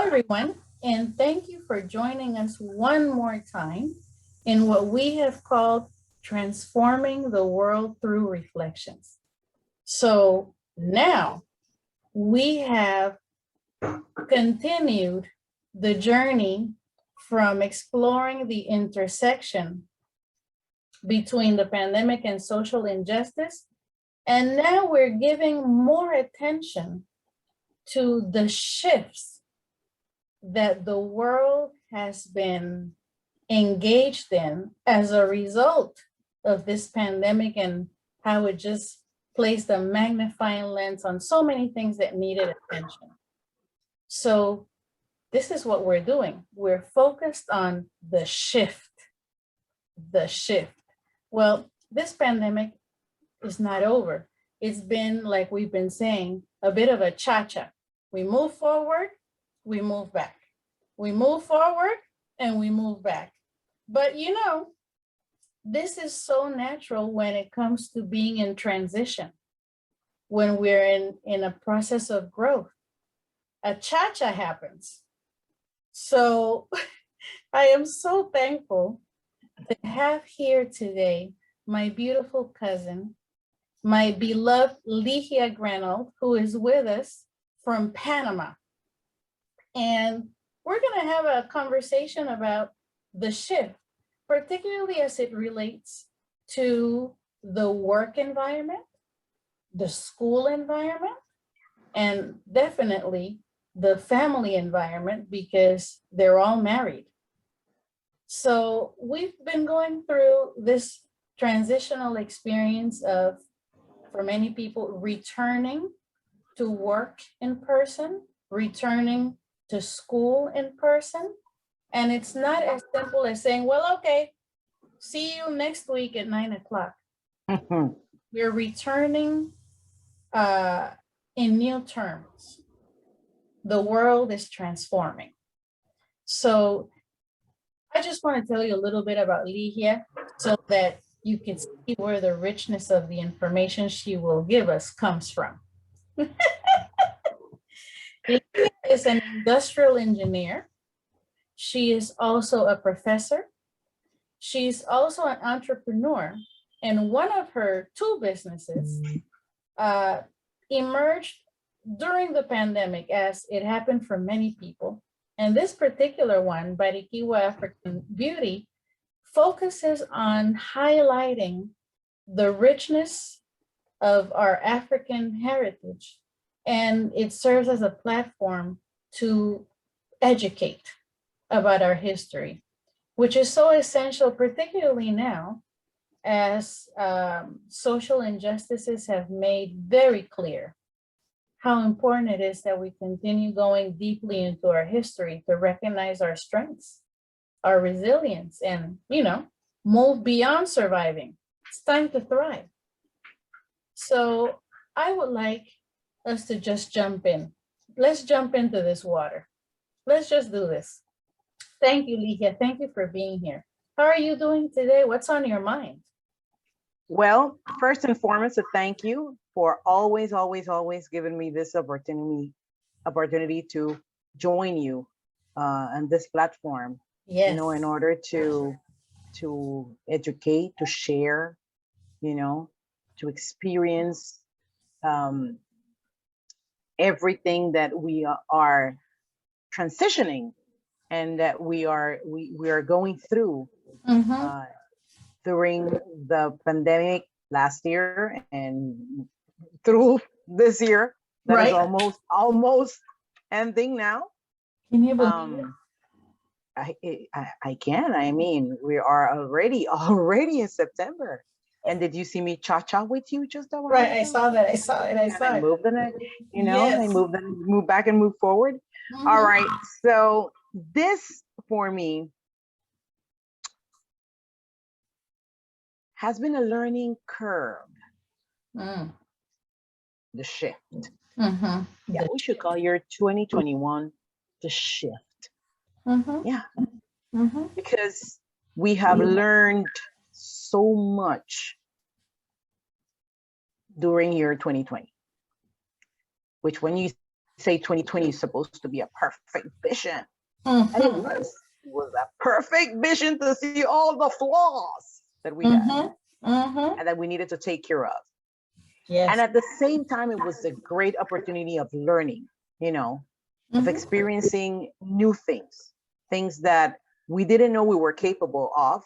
everyone, and thank you for joining us one more time in what we have called Transforming the World Through Reflections. So now we have continued the journey from exploring the intersection between the pandemic and social injustice, and now we're giving more attention to the shifts that the world has been engaged in as a result of this pandemic and how it just placed a magnifying lens on so many things that needed attention. So this is what we're doing. We're focused on the shift, the shift. Well, this pandemic is not over. It's been, like we've been saying, a bit of a cha-cha. We move forward, we move back. We move forward and we move back. But you know, this is so natural when it comes to being in transition, when we're in a process of growth. A cha-cha happens. So I am so thankful to have here today my beautiful cousin, my beloved Ligia Grenald, who is with us from Panama. And we're going to have a conversation about the shift, particularly as it relates to the work environment, the school environment, and definitely the family environment, because they're all married. So we've been going through this transitional experience of, for many people, returning to work in person, returning to school in person. And it's not as simple as saying, well, okay, see you next week at 9 o'clock. We're returning in new terms. The world is transforming. So I just want to tell you a little bit about Ligia so that you can see where the richness of the information she will give us comes from. Ligia is an industrial engineer. She is also a professor. She's also an entrepreneur. And one of her two businesses emerged during the pandemic, as it happened for many people. And this particular one, Barikiwa African Beauty, focuses on highlighting the richness of our African heritage. And it serves as a platform to educate about our history, which is so essential, particularly now, as social injustices have made very clear how important it is that we continue going deeply into our history to recognize our strengths, our resilience, and, you know, move beyond surviving. It's time to thrive. So I would like us to just jump in. Let's jump into this water. Let's just do this. Thank you, Ligia. Thank you for being here. How are you doing today? What's on your mind? Well, first and foremost, a thank you for always giving me this opportunity to join you on this platform. Yes. You know, in order to educate, to share, you know, to experience everything that we are transitioning and that we are going through during the pandemic last year and through this year that is almost ending now. Can you believe it? I can. I mean, we are already in September. And did you see me cha-cha with you just a while Right, ago? I saw that. I saw it. I moved it, you know, Yes. I moved back and moved forward. All right. So this for me has been a learning curve. The shift. Yeah, we should call year 2021 the shift. Yeah. Because we have learned so much during year 2020, which when you say 2020 is supposed to be a perfect vision. And it was a perfect vision to see all the flaws that we had and that we needed to take care of. Yes. And at the same time, it was a great opportunity of learning, you know, of experiencing new things that we didn't know we were capable of,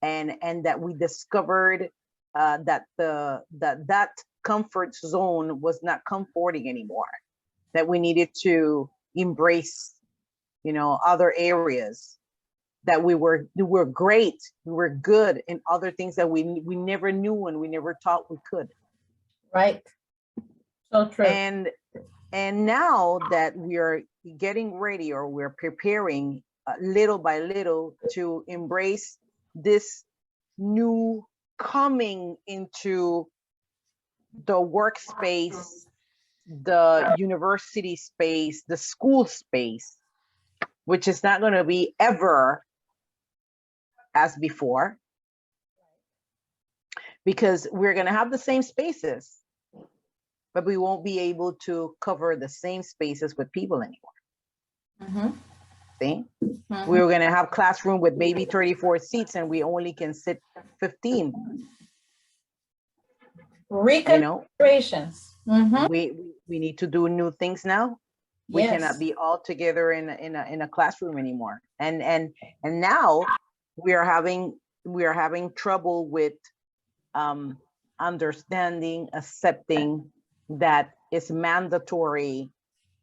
and that we discovered that that comfort zone was not comforting anymore, that we needed to embrace, you know, other areas, that we were great, we were good in other things that we never knew and we never thought we could. Right. So true. And now that we are getting ready, or we're preparing little by little to embrace this new coming into the workspace, the university space, the school space, which is not going to be ever as before, because we're going to have the same spaces, but we won't be able to cover the same spaces with people anymore. See? We're going to have classroom with maybe 34 seats and we only can sit 15. Reconfigurations. We need to do new things now. We cannot be all together in a classroom anymore. And now we are having trouble with understanding, accepting that it's mandatory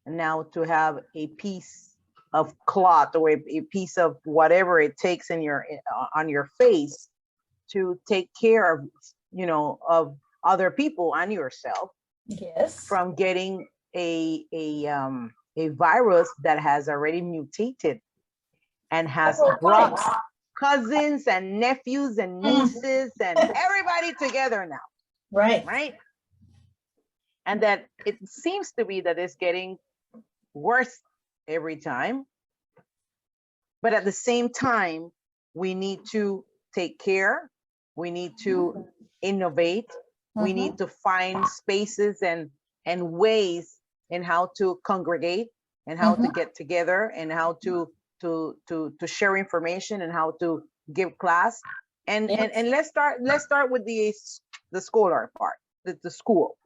now to have a piece of cloth or a piece of whatever it takes in on your face to take care of, you know, of other people and yourself. Yes. From getting a virus that has already mutated and has brought cousins and nephews and nieces and everybody together now. Right. And that it seems to be that it's getting worse every time. But at the same time, we need to take care. We need to innovate. We need to find spaces and ways in how to congregate and how to get together and how to share information and how to give class. And let's start with the scholar part, the school.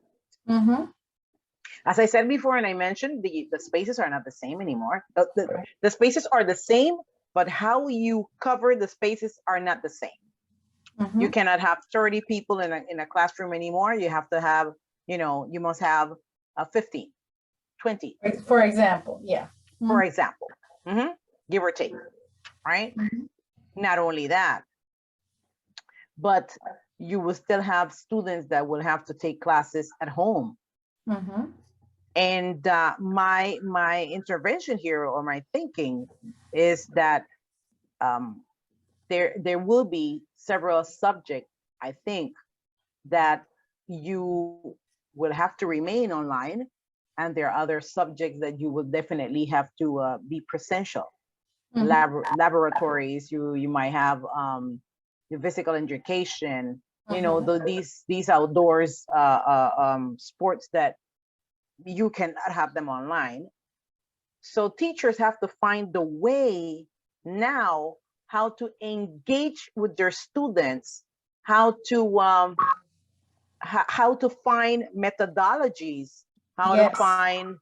As I said before, and I mentioned, the spaces are not the same anymore. The spaces are the same, but how you cover the spaces are not the same. You cannot have 30 people in a classroom anymore. You have to have, you know, you must have 15, 20. For example, yeah. For example, give or take, right? Not only that, but you will still have students that will have to take classes at home. And my intervention here, or my thinking, is that there will be several subjects, I think, that you will have to remain online, and there are other subjects that you will definitely have to be presential. Laboratories, you might have the physical education, you know, these outdoors sports that you cannot have them online. So teachers have to find the way now how to engage with their students, how to find methodologies, how to find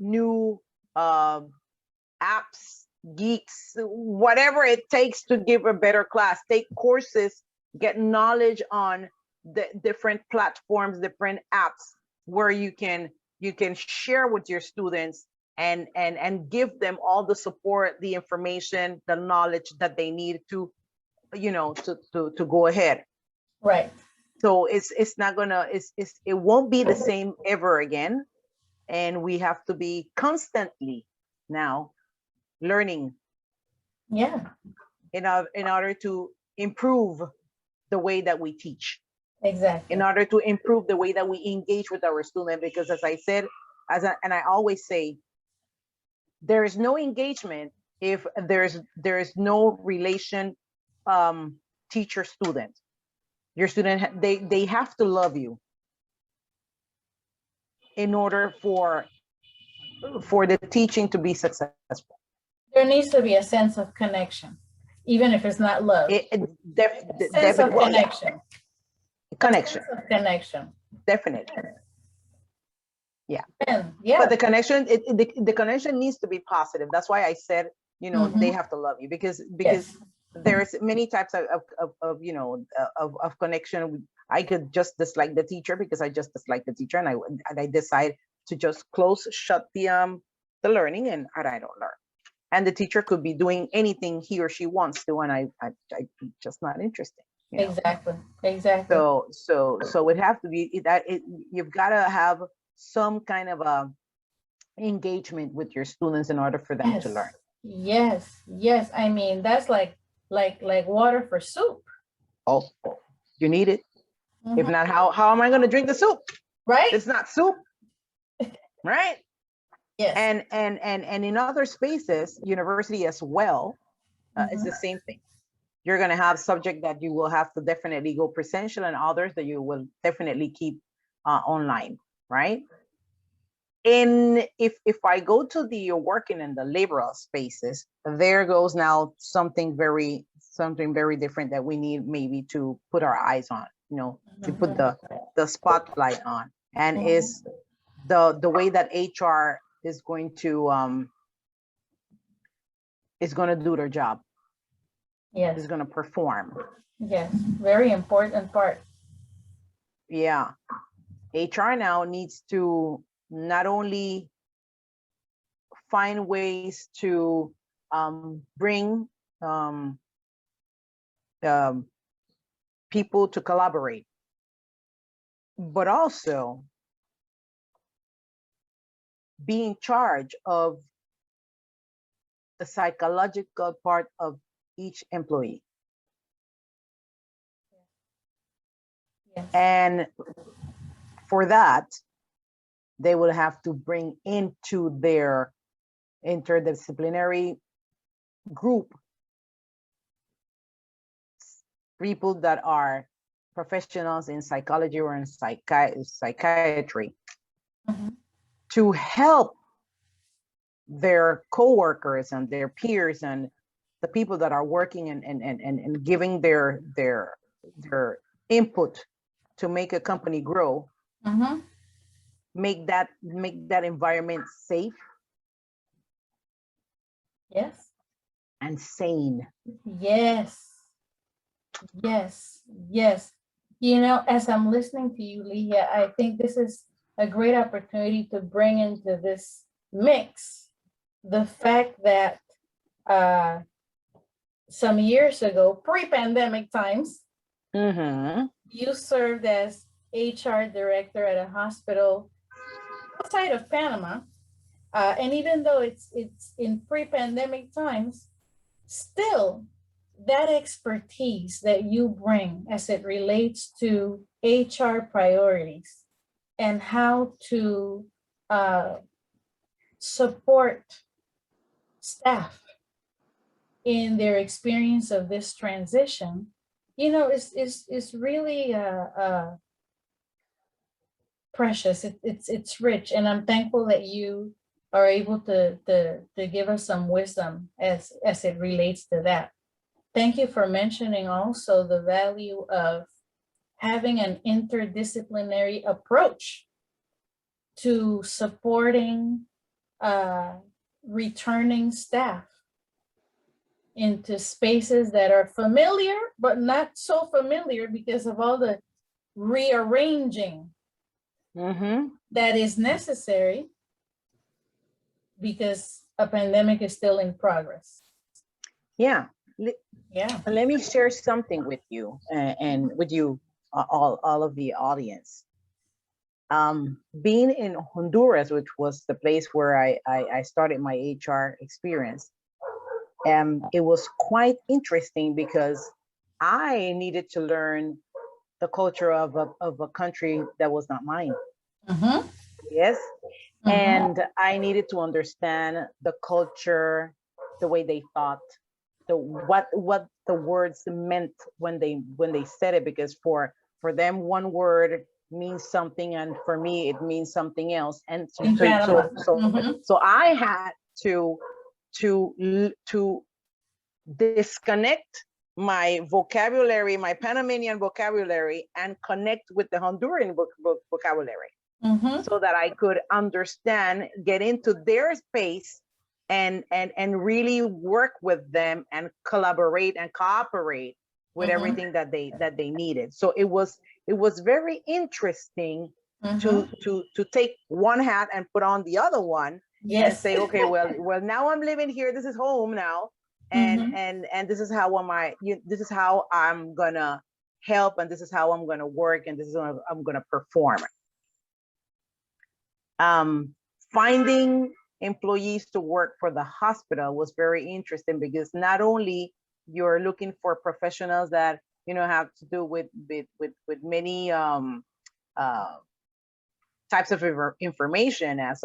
new apps, geeks, whatever it takes to give a better class. Take courses, get knowledge on the different platforms, different apps where you can share with your students and give them all the support, the information, the knowledge that they need to, you know, to go ahead. Right. So it's not gonna, it won't be the same ever again. And we have to be constantly now learning. Yeah. In order to improve the way that we teach. Exactly. In order to improve the way that we engage with our students, because as I said, and I always say, there is no engagement if there is no relation, teacher student. Your student, they have to love you in order for for the teaching to be successful. There needs to be a sense of connection, even if it's not love. Sense of Well, yeah, connection. connection, Sense of connection. definitely. Yeah. And yeah. But the connection, the connection needs to be positive. That's why I said, you know, they have to love you, because Yes. there's many types of you know, of connection. I could just dislike the teacher because I just dislike the teacher, and I decide to just shut the learning, and I don't learn. And the teacher could be doing anything he or she wants to, and I just not interested. You know? Exactly. Exactly. So it have to be that you've got to have some kind of a engagement with your students in order for them Yes. to learn. Yes. Yes. I mean, that's like water for soup. Oh, you need it. If not, how am I going to drink the soup? Right. It's not soup. Right. Yes. And in other spaces, university as well, it's the same thing. You're going to have subject that you will have to definitely go presential, and others that you will definitely keep online, right? And if I go to the working in the labor spaces, there goes now something very different that we need maybe to put our eyes on, you know, to put the spotlight on, and is the way that HR is going to do their job. Yes. Is going to perform. Yes. Very important part. Yeah. HR now needs to not only find ways to bring people to collaborate, but also be in charge of the psychological part of each employee. Yes. And for that, they will have to bring into their interdisciplinary group people that are professionals in psychology or in psychiatry to help their co-workers and their peers and the people that are working and giving their input to make a company grow, make that environment safe. Yes. And sane. Yes. Yes. Yes. You know, as I'm listening to you, Ligia, I think this is a great opportunity to bring into this mix the fact that some years ago, pre-pandemic times, you served as HR director at a hospital outside of Panama. And even though it's in pre-pandemic times, still that expertise that you bring as it relates to HR priorities and how to support staff in their experience of this transition, you know, is really precious. It's rich, and I'm thankful that you are able to give us some wisdom as it relates to that. Thank you for mentioning also the value of having an interdisciplinary approach to supporting returning staff into spaces that are familiar, but not so familiar because of all the rearranging that is necessary because a pandemic is still in progress. Yeah. Yeah. Let me share something with you and with you, all of the audience. Being in Honduras, which was the place where I started my HR experience, it was quite interesting because I needed to learn the culture of a country that was not mine. Yes. And I needed to understand the culture, the way they thought, what the words meant when they said it, because for them one word means something, and for me it means something else. And Panama. so I had to disconnect my vocabulary, my Panamanian vocabulary, and connect with the Honduran vocabulary, so that I could understand, get into their space, and really work with them and collaborate and cooperate with everything that they needed. So it was very interesting to take one hat and put on the other one. Yes. And say, okay, well now I'm living here, this is home now, and this is how this is how I'm gonna help, and this is how I'm gonna work, and this is how I'm gonna perform. Finding employees to work for the hospital was very interesting, because not only you're looking for professionals that have to do with many types of information, as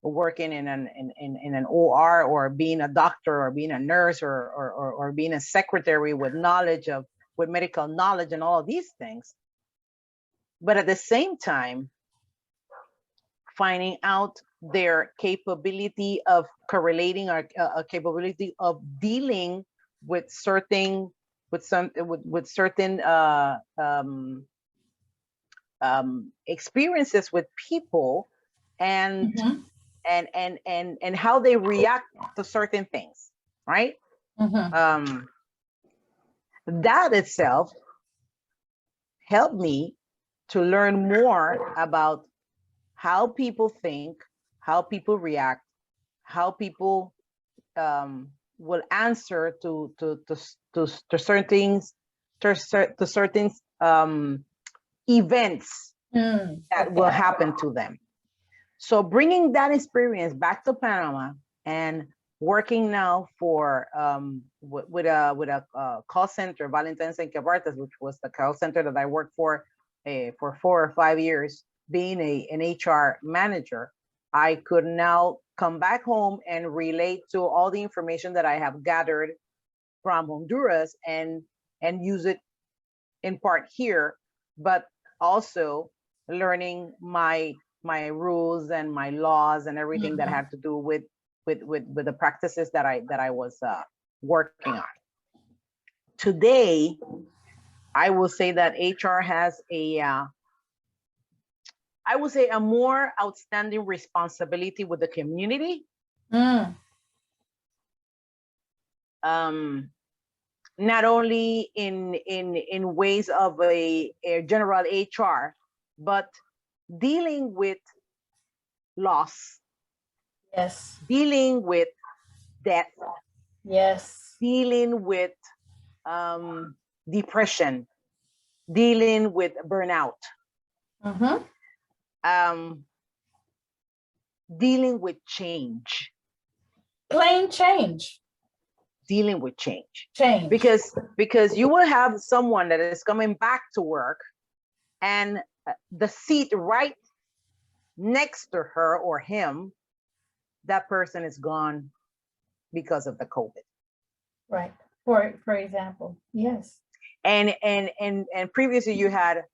working in an OR, or being a doctor, or being a nurse, or being a secretary with medical knowledge and all of these things. But at the same time, finding out their capability of correlating, or a capability of dealing with certain experiences with people, and how they react to certain things, right? That itself helped me to learn more about how people think, how people react, how people will answer to certain events that will happen to them. So bringing that experience back to Panama, and working now for with a call center, Valentine's and Cabartas, which was the call center that I worked for 4 or 5 years, being an HR manager, I could now come back home and relate to all the information that I have gathered from Honduras, and use it in part here, but also learning my rules and my laws and everything that had to do with the practices that I was working on. Today, I will say that HR has a more outstanding responsibility with the community. Not only in ways of a general HR, but dealing with loss. Yes. Dealing with death. Yes. Dealing with depression. Dealing with burnout. Dealing with change. Plain change. Dealing with change. Change. Because you will have someone that is coming back to work, and the seat right next to her or him, that person is gone because of the COVID. Right. For example, yes. And previously you had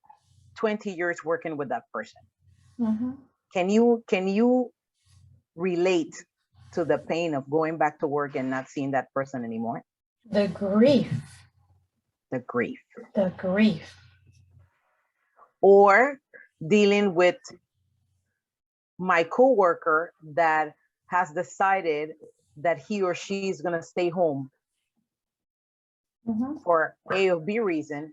20 years working with that person. Can you relate to the pain of going back to work and not seeing that person anymore? The grief. The grief. The grief. Or dealing with my coworker that has decided that he or she is going to stay home for A or B reason,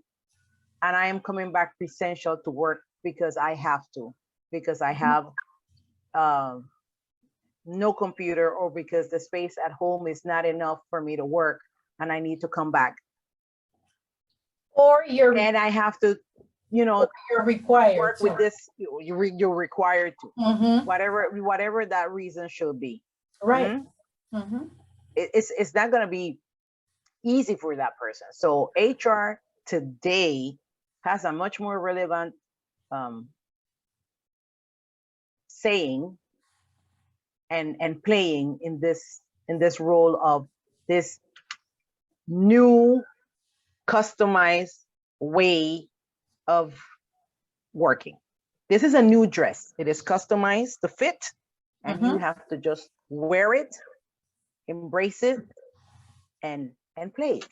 and I am coming back essential to work because I have to, because I have no computer, or because the space at home is not enough for me to work and I need to come back. Or and I have to, you're required work to. with this. You're required to, whatever that reason should be. Right. It's not going to be easy for that person. So HR today has a much more relevant saying and playing in this role of this new customized way of working. This is a new dress. It is customized to fit, and you Mhm. have to just wear it, embrace it, and play it.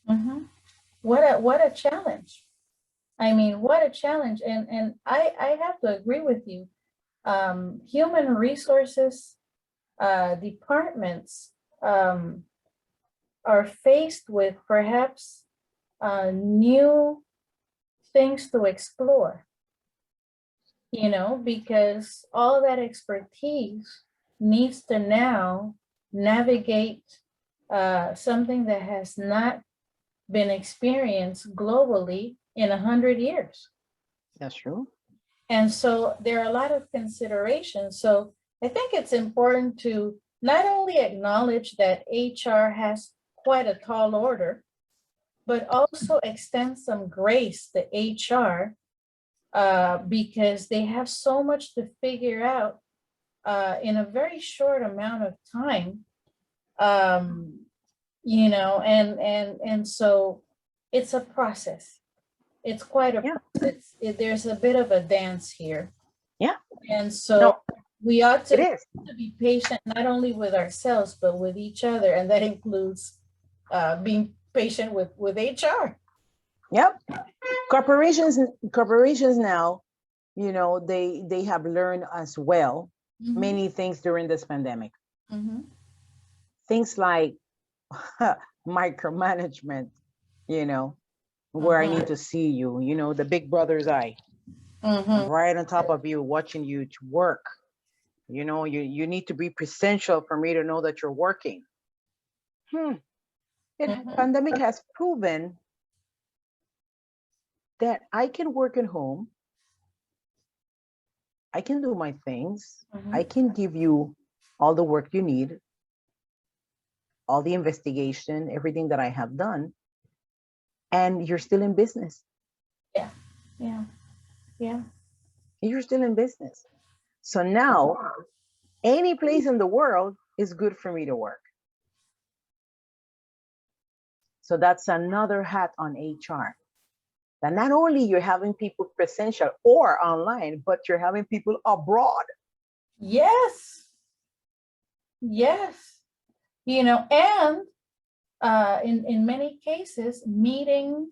Mhm. What a challenge. I mean, what a challenge. And I have to agree with you. Human resources departments are faced with perhaps new things to explore, you know, because all that expertise needs to now navigate something that has not been experienced globally in 100 years. That's true. And so there are a lot of considerations. So I think it's important to not only acknowledge that HR has quite a tall order, but also extend some grace to HR because they have so much to figure out in a very short amount of time. You know, and so it's a process. It's quite a Yeah. process. There's a bit of a dance here. Yeah. And so No, we ought it is. to be patient, not only with ourselves, but with each other. And that includes being patient with HR. Yep. Corporations now, you know, they have learned as well many things during this pandemic. Mhm. Things like micromanagement, you know, where I need Mhm. to see you, you know, the big brother's eye. I'm Mhm. right on top of you, watching you to work. You know, you need to be presential for me to know that you're working. Mhm. Pandemic has proven that I can work at home. I can do my things. I Mhm. can give you all the work you need, all the investigation, everything that I have done, and you're still in business. Yeah. Yeah. Yeah. You're still in business. So now, any place in the world is good for me to work. So that's another hat on HR. That not only you're having people presential or online, but you're having people abroad. Yes. Yes. You know, and in many cases, meeting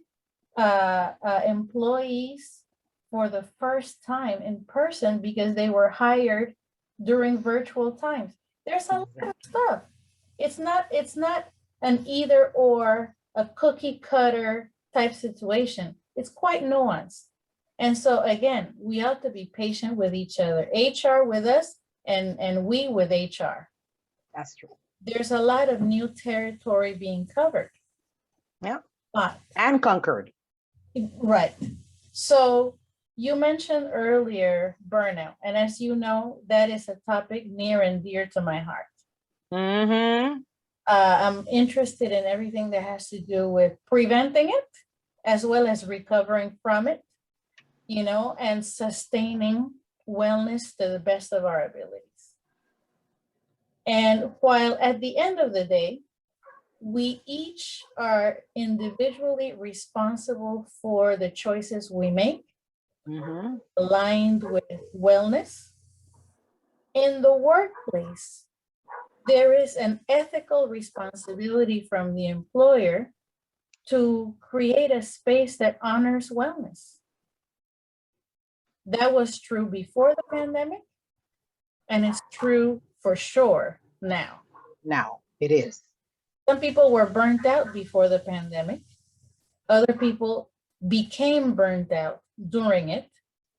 employees for the first time in person because they were hired during virtual times. There's a lot of stuff. It's not an either or, a cookie cutter type situation. It's quite nuanced. And so again, we ought to be patient with each other. HR with us and we with HR. That's true. There's a lot of new territory being covered. Yeah. But And conquered. right. So you mentioned earlier burnout, and as you know, that is a topic near and dear to my heart. Mm-hmm. I'm interested in everything that has to do with preventing it, as well as recovering from it, you know, and sustaining wellness to the best of our abilities. And while at the end of the day, we each are individually responsible for the choices we make, Mm-hmm. aligned with wellness. In the workplace, there is an ethical responsibility from the employer to create a space that honors wellness. That was true before the pandemic, and it's true for sure now. Now it is. Some people were burnt out before the pandemic. Other people became burnt out during it,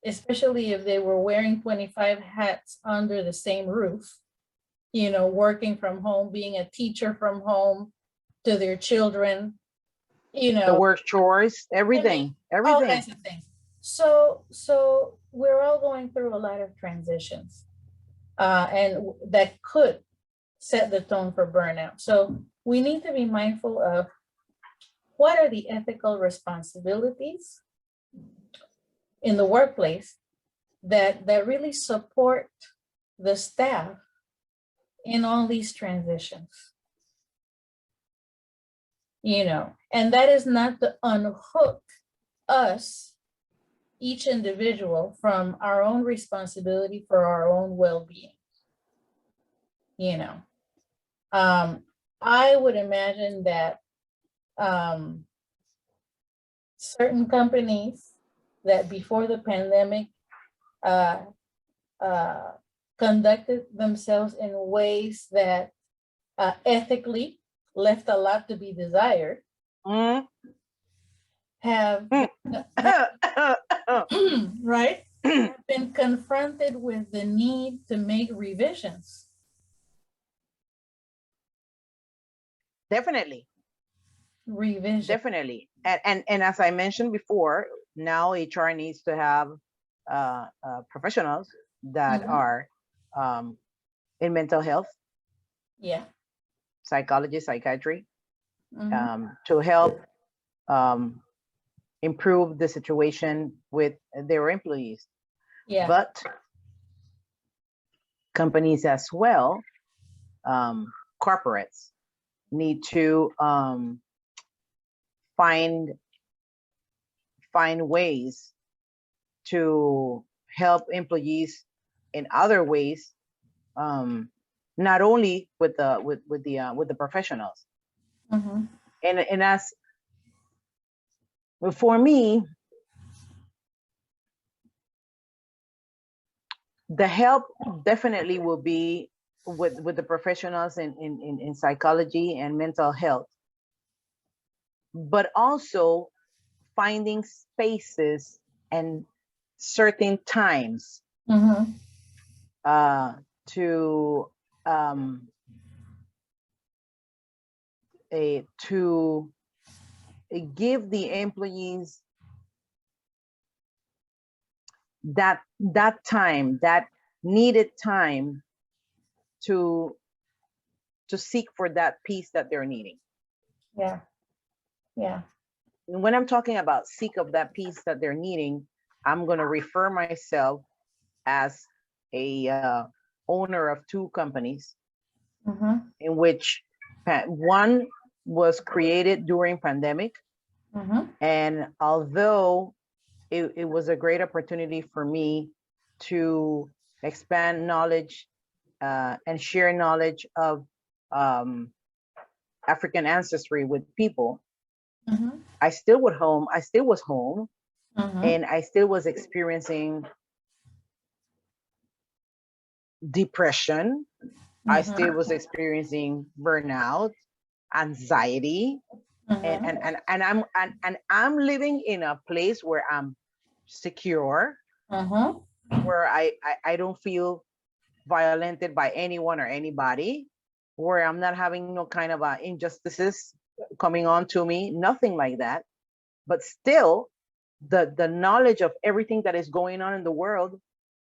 especially if they were wearing 25 hats under the same roof, you know, working from home, being a teacher from home to their children, you The know, work chores, cooking, everything, all everything. kinds of things. So we're all going through a lot of transitions, and that could set the tone for burnout. So we need to be mindful of what are the ethical responsibilities in the workplace that really support the staff in all these transitions, you know, and that is not to unhook us each individual from our own responsibility for our own well-being. You know, I would imagine that certain companies that before the pandemic conducted themselves in ways that ethically left a lot to be desired, have right, have been confronted with the need to make revisions. Definitely. Revision. Definitely. And as I mentioned before, now HR needs to have professionals that are in mental health, yeah, psychology, psychiatry, to help improve the situation with their employees. yeah, But companies as well, corporates, need to find ways to help employees in other ways, not only with the professionals. And as for me, the help definitely will be with the professionals in psychology and mental health, but also finding spaces and certain times to give the employees that time, that needed time to seek for that peace that they're needing. Yeah. And when I'm talking about seek of that peace that they're needing, I'm going to refer myself as a owner of two companies, in which one was created during pandemic. And although it was a great opportunity for me to expand knowledge and share knowledge of African ancestry with people, I still was home, and I still was experiencing depression. I still was experiencing burnout, anxiety, and I'm living in a place where I'm secure, where I don't feel violated by anyone or anybody, where I'm not having no kind of injustices coming on to me, nothing like that. But still, the knowledge of everything that is going on in the world,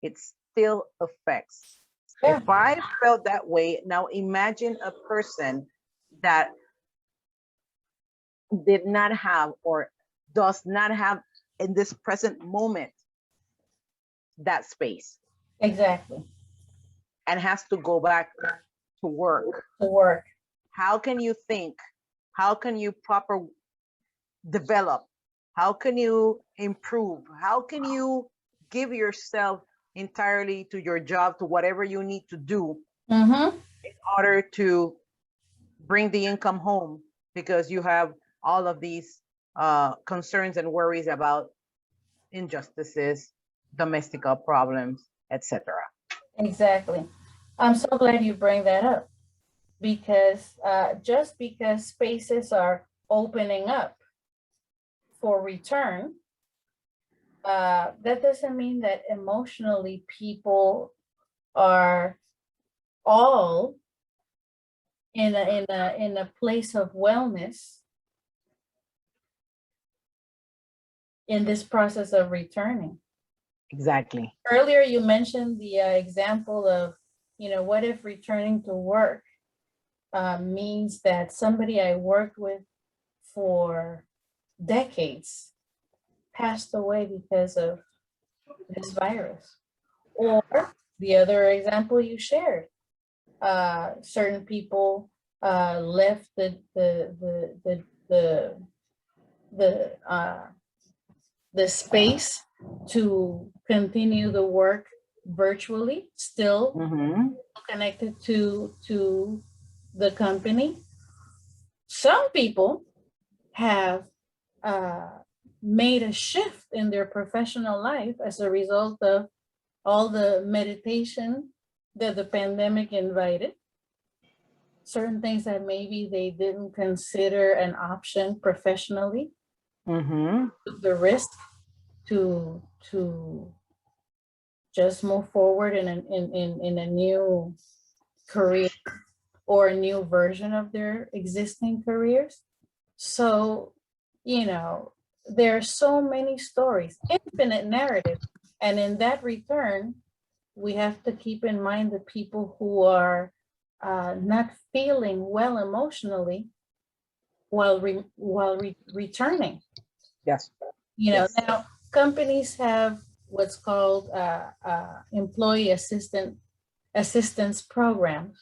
it still affects. Yeah. If I felt that way, now imagine a person that did not have or does not have in this present moment that space. Exactly. And has to go back to work. How can you think? How can you proper develop? How can you improve? How can you give yourself entirely to your job, to whatever you need to do in order to bring the income home, because you have all of these concerns and worries about injustices, domestic problems, etc. Exactly. I'm so glad you bring that up, because just because spaces are opening up for return, that doesn't mean that emotionally people are all in a place of wellness in this process of returning. Exactly. Earlier, you mentioned the example of, what if returning to work means that somebody I worked with for decades passed away because of this virus? Or the other example you shared, certain people left the space to continue the work virtually, still connected to the company. Some people have made a shift in their professional life as a result of all the meditation that the pandemic invited. Certain things that maybe they didn't consider an option professionally, the risk to just move forward in a new career or a new version of their existing careers. So, you know, there are so many stories, infinite narrative. And in that return, we have to keep in mind the people who are not feeling well emotionally while returning. Yes. You know, Yes. now companies have what's called employee assistance programs,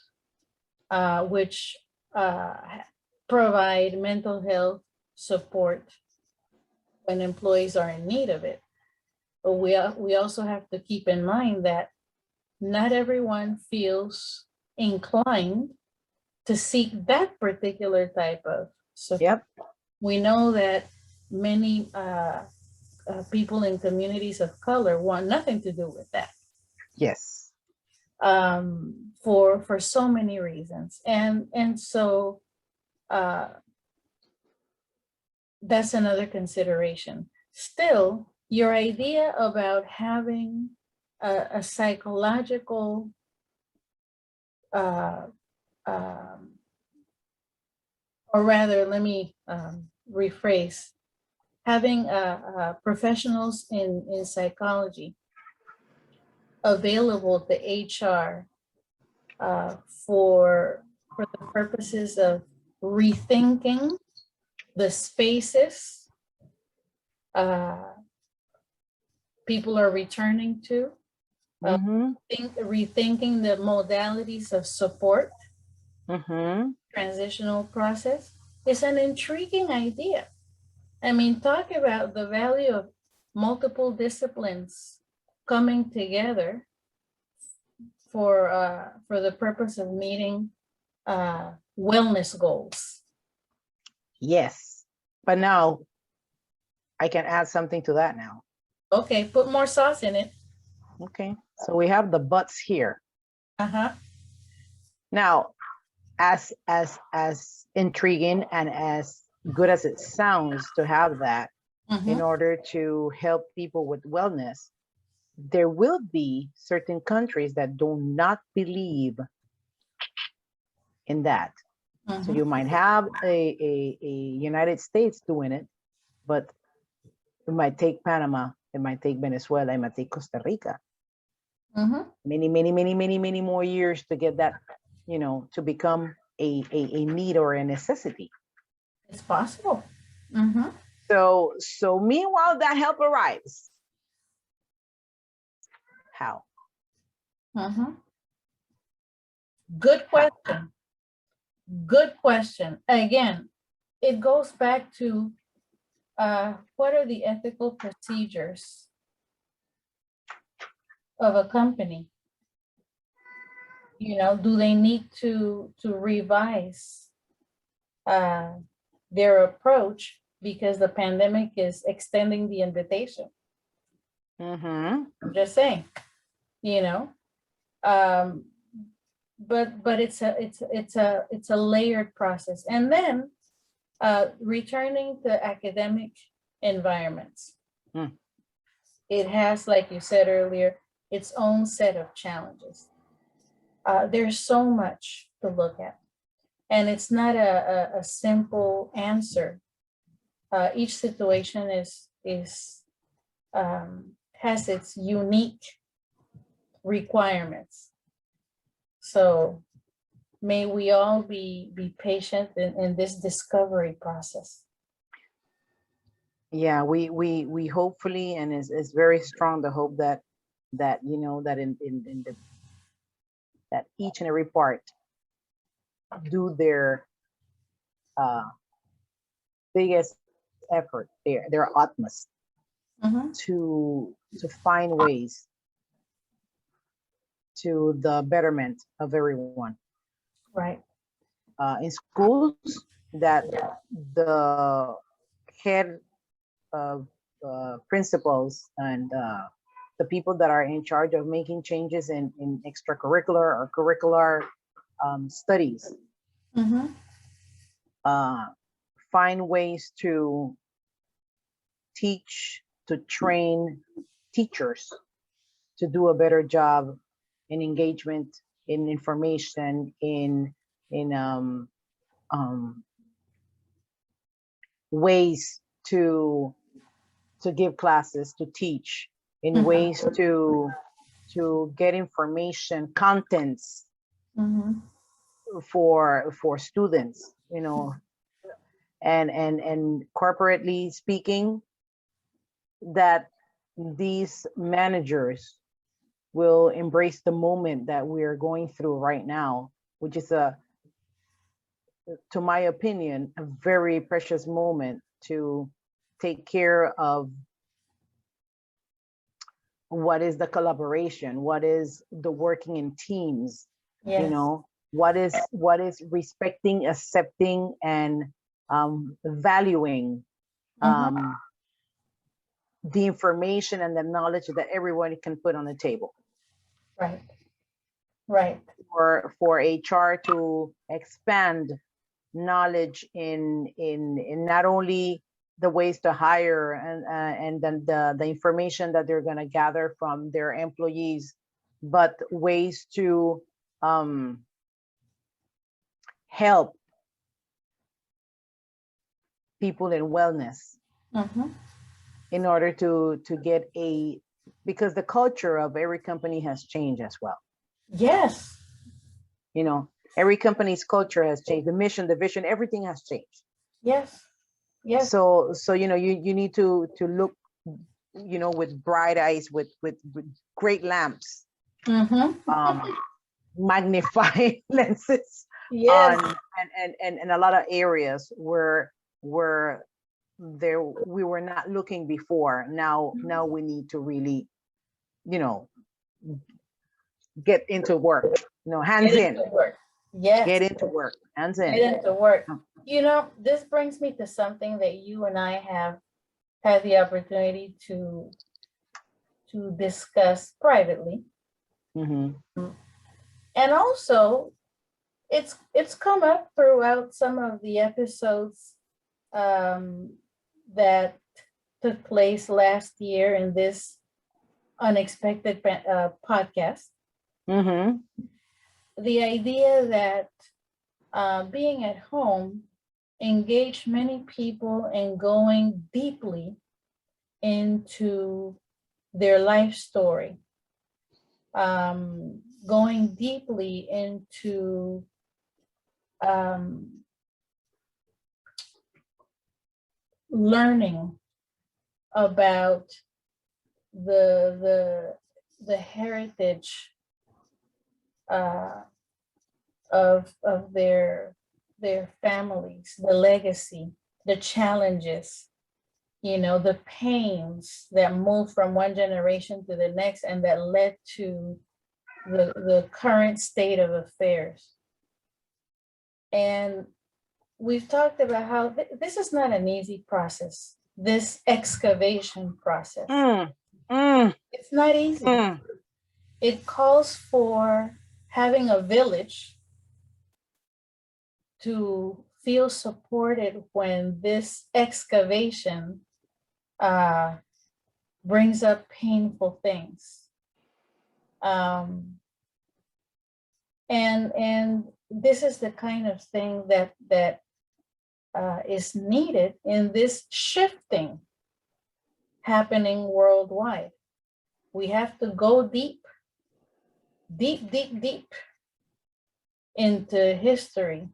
which provide mental health support when employees are in need of it. But we also have to keep in mind that not everyone feels inclined to seek that particular type of support. Yep. We know that many people in communities of color want nothing to do with that. Yes. For so many reasons, and so that's another consideration. Still, your idea about having a psychological or rather, let me rephrase, having professionals in psychology available to HR for the purposes of rethinking the spaces people are returning to, rethinking the modalities of support, transitional process, is an intriguing idea. I mean, talk about the value of multiple disciplines coming together for the purpose of meeting wellness goals. Yes, but now I can add something to that now. Okay, put more sauce in it. Okay, so we have the buts here. Now, as intriguing and as good as it sounds to have that in order to help people with wellness, there will be certain countries that do not believe in that. So you might have a United States doing it, but it might take Panama, it might take Venezuela, it might take Costa Rica. Many more years to get that, you know, to become a need or a necessity. It's possible. So meanwhile, that help arrives. How? Good question. Good question. Again, it goes back to what are the ethical procedures of a company? You know, do they need to revise their approach because the pandemic is extending the invitation? I'm just saying, you know, but it's a layered process. And then returning to academic environments, it has, like you said earlier, its own set of challenges. There's so much to look at, and it's not a simple answer. Each situation has its unique requirements. So may we all be patient in this discovery process. Yeah, we hopefully, and it's very strong the hope that you know that in the that each and every part do their biggest effort, their utmost to find ways to the betterment of everyone. Right. In schools, that the head of principals and the people that are in charge of making changes in extracurricular or curricular studies find ways to teach, to train teachers to do a better job in engagement, in information, in ways to give classes, to teach, in ways to get information, contents for students, you know, and corporately speaking, that these managers will embrace the moment that we are going through right now, which is to my opinion, a very precious moment to take care of what is the collaboration, what is the working in teams, you know, what is respecting, accepting, and valuing the information and the knowledge that everyone can put on the table. Right. Right. For HR to expand knowledge in not only the ways to hire and then the information that they're going to gather from their employees, but ways to help people in wellness in order to get because the culture of every company has changed as well. Yes. You know, every company's culture has changed. The mission, the vision, everything has changed. Yes. Yes. So you know, you need to look, you know, with bright eyes, with great lamps, magnifying lenses on and a lot of areas where there we were not looking before. Now we need to really, you know, get into work, you know, hands in. Yes. Get into work, hands in. Get into work. You know, this brings me to something that you and I have had the opportunity to discuss privately. And also, it's come up throughout some of the episodes that took place last year in this unexpected podcast. The idea that being at home engaged many people in going deeply into their life story, going deeply into learning about the heritage of their families, the legacy, the challenges, you know, the pains that moved from one generation to the next and that led to the current state of affairs. And we've talked about how this is not an easy process, this excavation process. It's not easy. It calls for having a village to feel supported when this excavation brings up painful things. And this is the kind of thing that is needed in this shifting happening worldwide. We have to go deep into history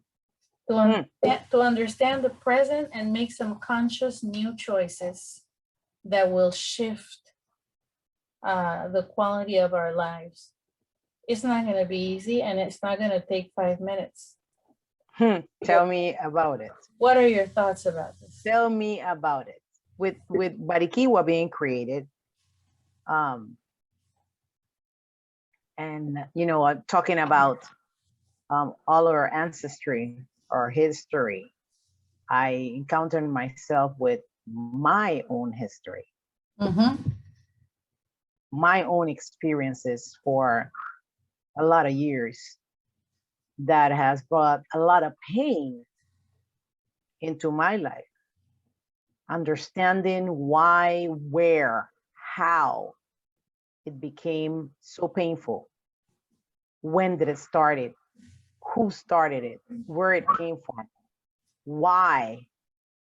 to understand the present and make some conscious new choices that will shift the quality of our lives. It's not going to be easy, and it's not going to take 5 minutes. Tell me about it. What are your thoughts about this? Tell me about it. with Bariquiwa being created, and talking about all our ancestry or history, I encountered myself with my own history, my own experiences for a lot of years that has brought a lot of pain into my life. Understanding why, where, how it became so painful. When did it started? Who started it? Where it came from? Why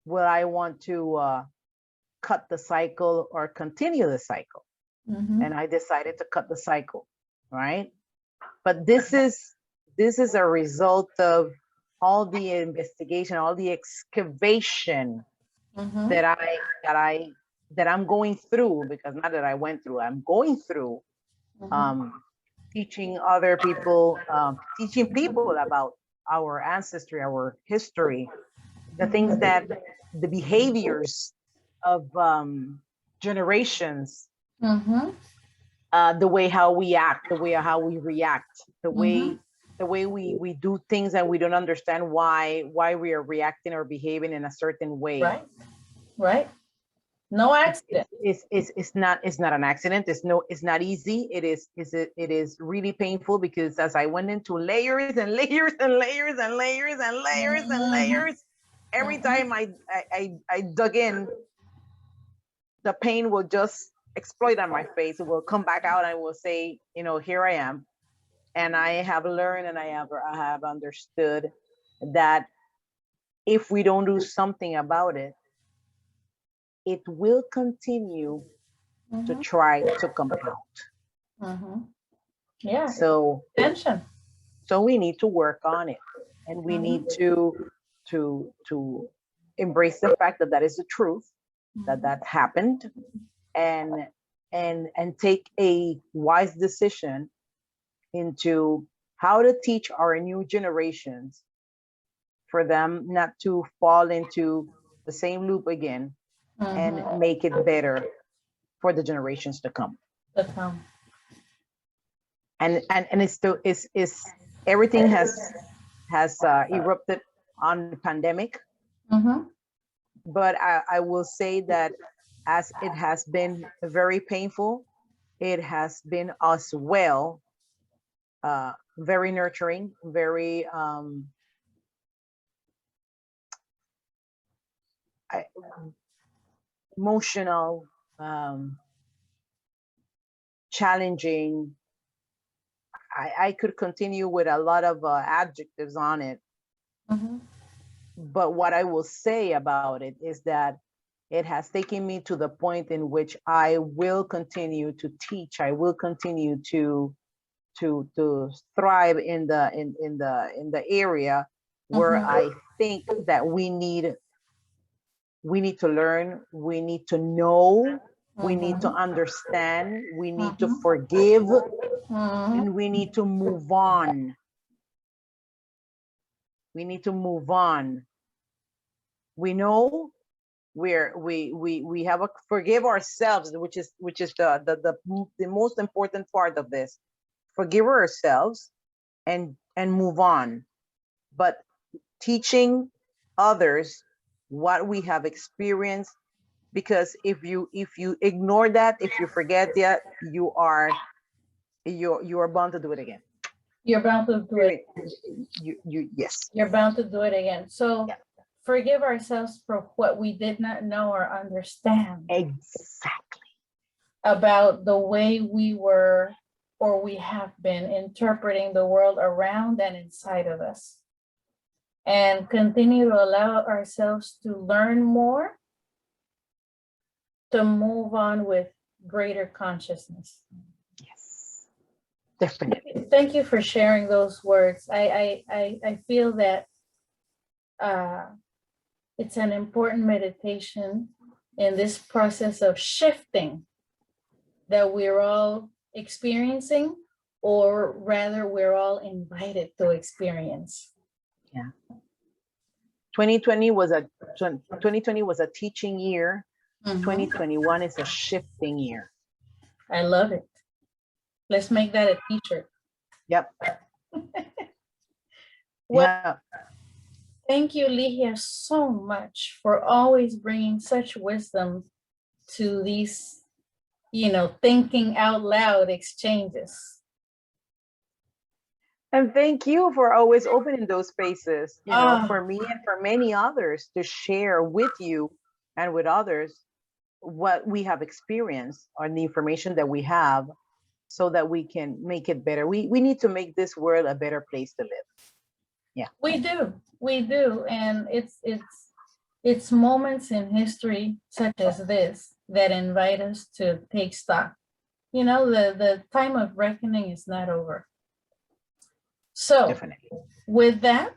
would I want to cut the cycle or continue the cycle? And I decided to cut the cycle, right? But this is a result of all the investigation, all the excavation that I'm going through, because not that I went through, I'm going through, teaching other people, teaching people about our ancestry, our history, the things that the behaviors of generations, the way how we act, the way how we react, the way we do things, and we don't understand why we are reacting or behaving in a certain way. Right. No accident. It's not an accident. It's not easy. It is really painful, because as I went into layers and layers and layers and layers and layers and layers, every time I dug in, the pain will just explode on my face. It will come back out, and I will say, here I am. And I have learned, and I have understood that if we don't do something about it, it will continue to try to compound. Yeah. So Tension. So we need to work on it, and we need to embrace the fact that is the truth, that happened, and take a wise decision into how to teach our new generations, for them not to fall into the same loop again, and make it better for the generations to come. And it's everything has erupted on the pandemic. But I will say that as it has been very painful, it has been as well very nurturing, very emotional, challenging. I could continue with a lot of adjectives on it. But what I will say about it is that it has taken me to the point in which I will continue to teach. I will continue to thrive in the area where I think that we need to learn, we need to know, we need to understand, we need to forgive, and we need to move on. We need to move on. We know we have a forgive ourselves, which is the most important part of this. Forgive ourselves and move on. But teaching others what we have experienced, because if you ignore that, if you forget that, you are bound to do it again. You're bound to do it. Yes. You're bound to do it again. So yeah. Forgive ourselves for what we did not know or understand. Exactly. About the way we were, or we have been interpreting the world around and inside of us. And continue to allow ourselves to learn more, to move on with greater consciousness. Yes, definitely. Thank you for sharing those words. I feel that it's an important meditation in this process of shifting that we're all experiencing, or rather we're all invited to experience. Yeah. 2020 was a teaching year Mhm. 2021 is a shifting year. I love it. Let's make that a t-shirt. Yep. Well, Yeah. thank you, Ligia, so much for always bringing such wisdom to these, thinking out loud exchanges. And thank you for always opening those spaces, Ah, for me and for many others to share with you and with others what we have experienced or the information that we have so that we can make it better. We need to make this world a better place to live. Yeah. we do. And it's moments in history such as this that invite us to take stock. The time of reckoning is not over. So Definitely. with that,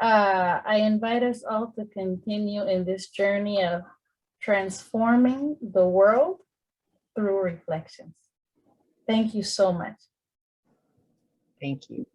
I invite us all to continue in this journey of transforming the world through reflections. Thank you so much. Thank you.